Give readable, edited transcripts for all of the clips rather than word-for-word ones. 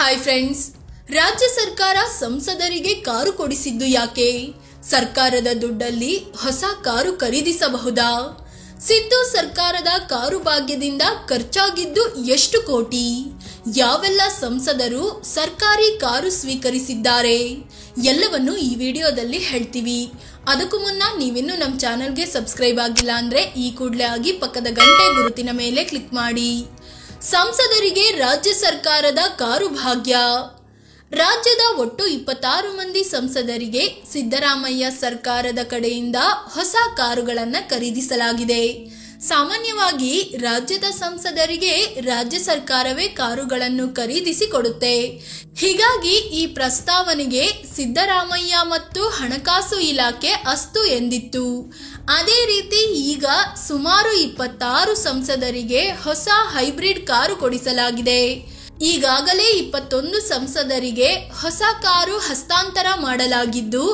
Hi friends, ರಾಜ್ಯ ಸರ್ಕಾರ ಸಂಸದರಿಗೆ ಕಾರು ಕೊಡಿಸಿದ್ದು ಯಾಕೆ? ಸರ್ಕಾರದ ದುಡ್ಡಲ್ಲಿ ಹೊಸ ಕಾರು ಖರೀದಿಸಬಹುದಾ? ಸಿದ್ದು ಸರ್ಕಾರದ ಕಾರು ಭಾಗ್ಯದಿಂದ ಖರ್ಚಾಗಿದ್ದು ಎಷ್ಟು ಕೋಟಿ? ಯಾವೆಲ್ಲ ಸಂಸದರು ಸರ್ಕಾರಿ ಕಾರು ಸ್ವೀಕರಿಸಿದ್ದಾರೆ? ಎಲ್ಲವನ್ನು ಈ ವಿಡಿಯೋದಲ್ಲಿ ಹೇಳ್ತೀವಿ. ಅದಕ್ಕೂ ಮುನ್ನ ನೀವಿನ್ನೂ ನಮ್ಮ ಚಾನಲ್ಗೆ ಸಬ್ಸ್ಕ್ರೈಬ್ ಆಗಿಲ್ಲ ಅಂದ್ರೆ ಈ ಕೂಡಲೇ ಆಗಿ ಪಕ್ಕದ ಗಂಟೆ ಗುರುತಿನ ಮೇಲೆ ಕ್ಲಿಕ್ ಮಾಡಿ. ಸಂಸದರಿಗೆ ರಾಜ್ಯ ಸರ್ಕಾರದ ಕಾರು ಭಾಗ್ಯ. ರಾಜ್ಯದ ಒಟ್ಟು 26 ಮಂದಿ ಸಂಸದರಿಗೆ ಸಿದ್ದರಾಮಯ್ಯ ಸರ್ಕಾರದ ಕಡೆಯಿಂದ ಹೊಸ ಕಾರುಗಳನ್ನು ಖರೀದಿಸಲಾಗಿದೆ. ಸಾಮಾನ್ಯವಾಗಿ ರಾಜ್ಯದ ಸಂಸದರಿಗೆ ರಾಜ್ಯ ಸರ್ಕಾರವೇ ಕಾರುಗಳನ್ನು ಖರೀದಿಸಿ ಕೊಡುತ್ತೆ. ಹೀಗಾಗಿ ಈ ಪ್ರಸ್ತಾವನೆಗೆ ಸಿದ್ದರಾಮಯ್ಯ ಮತ್ತು ಹಣಕಾಸು ಇಲಾಖೆ ಅಸ್ತು ಎಂದಿತ್ತು. ಅದೇ ರೀತಿ ಈಗ ಸುಮಾರು 26 ಸಂಸದರಿಗೆ ಹೊಸ ಹೈಬ್ರಿಡ್ ಕಾರು ಕೊಡಿಸಲಾಗಿದೆ. ಈಗಾಗಲೇ 21 ಸಂಸದರಿಗೆ ಹೊಸ ಕಾರು ಹಸ್ತಾಂತರ ಮಾಡಲಾಗಿದ್ದು,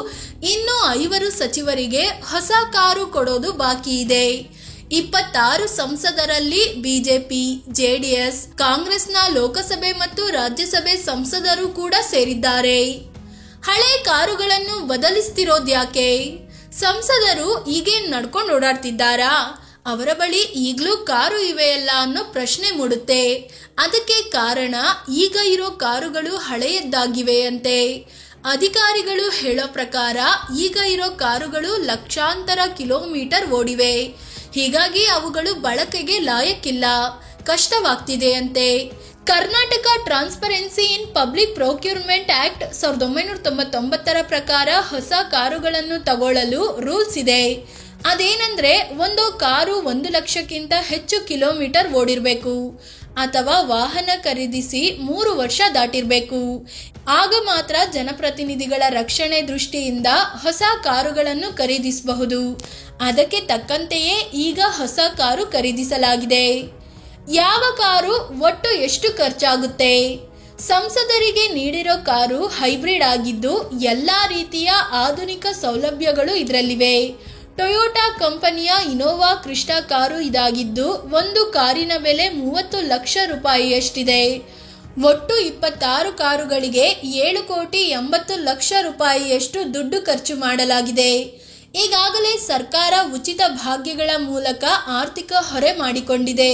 ಇನ್ನು 5 ಸಚಿವರಿಗೆ ಹೊಸ ಕಾರು ಕೊಡೋದು ಬಾಕಿ ಇದೆ. 26 ಸಂಸದರಲ್ಲಿ ಬಿಜೆಪಿ, ಜೆಡಿಎಸ್, ಕಾಂಗ್ರೆಸ್ನ ಲೋಕಸಭೆ ಮತ್ತು ರಾಜ್ಯಸಭೆ ಸಂಸದರು ಕೂಡ ಸೇರಿದ್ದಾರೆ. ಹಳೆ ಕಾರುಗಳನ್ನು ಬದಲಿಸ್ತಿರೋದ್ಯಾಕೆ? ಸಂಸದರು ಈಗೇನ್ ನಡ್ಕೊಂಡು ಓಡಾಡ್ತಿದ್ದಾರಾ? ಅವರ ಬಳಿ ಈಗಲೂ ಕಾರು ಇವೆಯಲ್ಲ ಅನ್ನೋ ಪ್ರಶ್ನೆ ಮೂಡುತ್ತೆ. ಅದಕ್ಕೆ ಕಾರಣ ಈಗ ಇರೋ ಕಾರುಗಳು ಹಳೆಯದ್ದಾಗಿವೆಯಂತೆ. ಅಧಿಕಾರಿಗಳು ಹೇಳೋ ಪ್ರಕಾರ ಈಗ ಇರೋ ಕಾರುಗಳು ಲಕ್ಷಾಂತರ ಕಿಲೋಮೀಟರ್ ಓಡಿವೆ. ಹೀಗಾಗಿ ಅವುಗಳು ಬಳಕೆಗೆ ಲಾಯಕ್ಕಿಲ್ಲ, ಕಷ್ಟವಾಗ್ತಿದೆಯಂತೆ. Karnataka transparency in public procurement act 1999 ಪ್ರಕಾರ ಹೊಸ ಕಾರುಗಳನ್ನು ತಗೊಳ್ಳಲು ರೂಲ್ಸ್ ಇದೆ. ಅದೇನಂದ್ರೆ, ಒಂದು ಕಾರು 1 ಲಕ್ಷಕ್ಕಿಂತ ಹೆಚ್ಚು ಕಿಲೋಮೀಟರ್ ಓಡಿರ್ಬೇಕು ಅಥವಾ ವಾಹನ ಖರೀದಿಸಿ 3 ವರ್ಷ ದಾಟಿರ್ಬೇಕು. ಆಗ ಮಾತ್ರ ಜನಪ್ರತಿನಿಧಿಗಳ ರಕ್ಷಣೆ ದೃಷ್ಟಿಯಿಂದ ಹೊಸ ಕಾರುಗಳನ್ನು ಖರೀದಿಸಬಹುದು. ಅದಕ್ಕೆ ತಕ್ಕಂತೆಯೇ ಈಗ ಹೊಸ ಕಾರು ಖರೀದಿಸಲಾಗಿದೆ. ಯಾವ ಕಾರು, ಒಟ್ಟು ಎಷ್ಟು ಖರ್ಚಾಗುತ್ತೆ? ಸಂಸದರಿಗೆ ನೀಡಿರೋ ಕಾರು ಹೈಬ್ರಿಡ್ ಆಗಿದ್ದು ಎಲ್ಲಾ ರೀತಿಯ ಆಧುನಿಕ ಸೌಲಭ್ಯಗಳು ಇದರಲ್ಲಿವೆ. ಟೊಯೋಟಾ ಕಂಪನಿಯ ಇನೋವಾ ಕ್ರಿಸ್ಟಾ ಕಾರು ಇದಾಗಿದ್ದು, ಒಂದು ಕಾರಿನ ಬೆಲೆ 30 ಲಕ್ಷ ರೂಪಾಯಿಯಷ್ಟಿದೆ. ಒಟ್ಟು 26 ಕಾರುಗಳಿಗೆ 7,80,00,000 ರೂಪಾಯಿಯಷ್ಟು ದುಡ್ಡು ಖರ್ಚು ಮಾಡಲಾಗಿದೆ. ಈಗಾಗಲೇ ಸರ್ಕಾರ ಉಚಿತ ಭಾಗ್ಯಗಳ ಮೂಲಕ ಆರ್ಥಿಕ ಹೊರೆ ಮಾಡಿಕೊಂಡಿದೆ.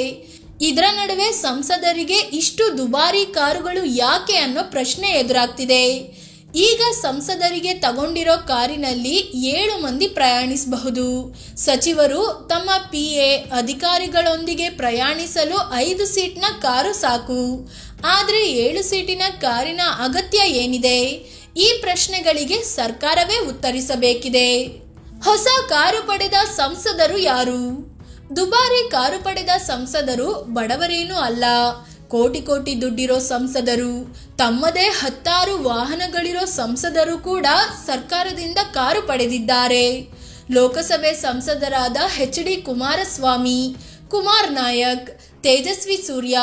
ಇದರ ನಡುವೆ ಸಂಸದರಿಗೆ ಇಷ್ಟು ದುಬಾರಿ ಕಾರುಗಳು ಯಾಕೆ ಅನ್ನೋ ಪ್ರಶ್ನೆ ಎದುರಾಗ್ತಿದೆ. ಈಗ ಸಂಸದರಿಗೆ ತಗೊಂಡಿರೋ ಕಾರಿನಲ್ಲಿ 7 ಮಂದಿ ಪ್ರಯಾಣಿಸಬಹುದು. ಸಚಿವರು ತಮ್ಮ PA ಅಧಿಕಾರಿಗಳೊಂದಿಗೆ ಪ್ರಯಾಣಿಸಲು 5 ಸೀಟ್ನ ಕಾರು ಸಾಕು. ಆದ್ರೆ 7 ಸೀಟಿನ ಕಾರಿನ ಅಗತ್ಯ ಏನಿದೆ? ಈ ಪ್ರಶ್ನೆಗಳಿಗೆ ಸರ್ಕಾರವೇ ಉತ್ತರಿಸಬೇಕಿದೆ. ಹೊಸ ಕಾರು ಪಡೆದ ಸಂಸದರು ಯಾರು? ದುಬಾರಿ ಕಾರು ಪಡೆದ ಸಂಸದರು ಬಡವರೇನೂ ಅಲ್ಲ. ಕೋಟಿ ಕೋಟಿ ದುಡ್ಡಿರೋ ಸಂಸದರು, ತಮ್ಮದೇ 10 ವಾಹನಗಳಿರೋ ಸಂಸದರು ಕೂಡ ಸರ್ಕಾರದಿಂದ ಕಾರು ಪಡೆದಿದ್ದಾರೆ. ಲೋಕಸಭೆ ಸಂಸದರಾದ HD Kumaraswamy, Kumar Nayak, Tejasvi Surya,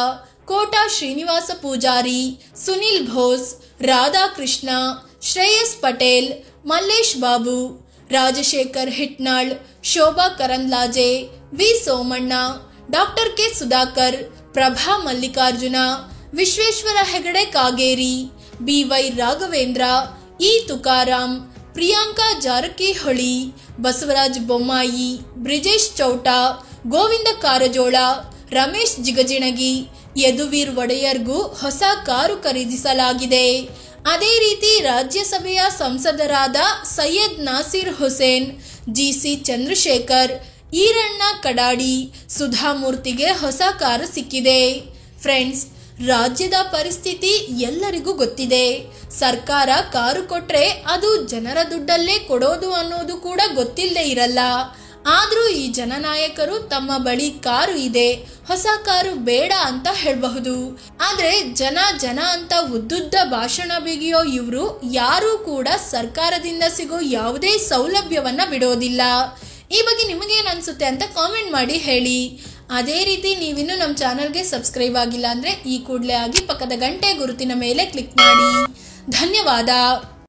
Kota Srinivasa Poojary, Sunil Bose, Radhakrishna, Shreyas Patel, Mallesh Babu, Rajashekar Hitnal, Shobha Karandlaje, V Somanna, doctor K Sudhakar, Prabha Mallikarjuna, Vishweshwara Hegde Kageri, BY Raghavendra, E Tukaram, Priyanka Jarkiholi, Basavaraj Bommai, Brijesh Chowta, Govinda Karjol, Ramesh Jigajinagi, Yaduveer ಒಡೆಯರ್ಗೂ ಹೊಸ ಕಾರು ಖರೀದಿಸಲಾಗಿದೆ. ಅದೇ ರೀತಿ ರಾಜ್ಯಸಭೆಯ ಸಂಸದರಾದ ಸೈಯದ್ ನಾಸೀರ್ ಹುಸೇನ್, GC ಚಂದ್ರಶೇಖರ್, ಈರಣ್ಣ ಕಡಾಡಿ, ಸುಧಾಮೂರ್ತಿಗೆ ಹೊಸ ಕಾರು ಸಿಕ್ಕಿದೆ. ಫ್ರೆಂಡ್ಸ್, ರಾಜ್ಯದ ಪರಿಸ್ಥಿತಿ ಎಲ್ಲರಿಗೂ ಗೊತ್ತಿದೆ. ಸರ್ಕಾರ ಕಾರು ಕೊಟ್ರೆ ಅದು ಜನರ ದುಡ್ಡಲ್ಲೇ ಕೊಡೋದು ಅನ್ನೋದು ಕೂಡ ಗೊತ್ತಿಲ್ಲದೆ ಇರಲ್ಲ. ಆದ್ರೂ ಈ ಜನನಾಯಕರು ತಮ್ಮ ಬಳಿ ಕಾರು ಇದೆ, ಹೊಸ ಕಾರು ಬೇಡ ಅಂತ ಹೇಳಬಹುದು. ಆದ್ರೆ ಜನ ಅಂತ ಉದ್ದುದ್ದ ಭಾಷಣ ಬಿಗಿಯೋ ಇವರು ಯಾರೂ ಕೂಡ ಸರ್ಕಾರದಿಂದ ಸಿಗೋ ಯಾವುದೇ ಸೌಲಭ್ಯವನ್ನ ಬಿಡೋದಿಲ್ಲ. ಈ ಬಗ್ಗೆ ನಿಮಗೇನು ಅನ್ಸುತ್ತೆ ಅಂತ ಕಾಮೆಂಟ್ ಮಾಡಿ ಹೇಳಿ. ಅದೇ ರೀತಿ ನೀವಿನ್ನೂ ನಮ್ಮ ಚಾನಲ್ಗೆ ಸಬ್ಸ್ಕ್ರೈಬ್ ಆಗಿಲ್ಲ ಅಂದ್ರೆ ಈ ಕೂಡಲೇ ಆಗಿ ಪಕ್ಕದ ಗಂಟೆ ಗುರುತಿನ ಮೇಲೆ ಕ್ಲಿಕ್ ಮಾಡಿ. ಧನ್ಯವಾದ.